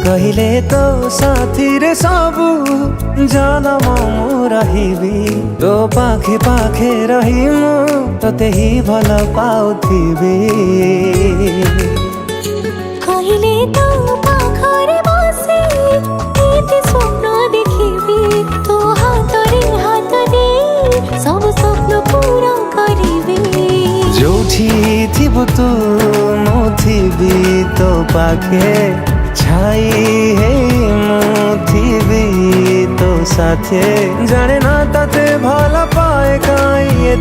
कहले तो साथी रे सबू जनम मु रहिबी तो पाखे पाखे रही मु तोते ही भल पाउथिबी। कहले तो पाखरे बसी एते स्वप्न देखिबी तो हातरे हात दे सब स्वप्न पूरा करिबी। जोठी थिबु तू मु थिबी तो पाखे छाई हे मु थिबी तो साथे जाने ना ताते भल पाए काई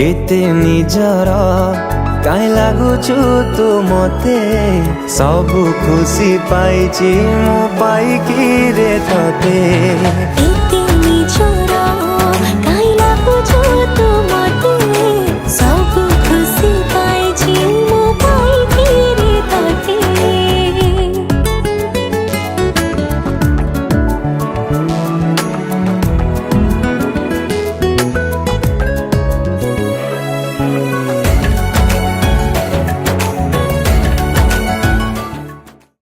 एते निजर काई लागुचु तू मते सब खुशी पाइची मु पाइकी रे तते।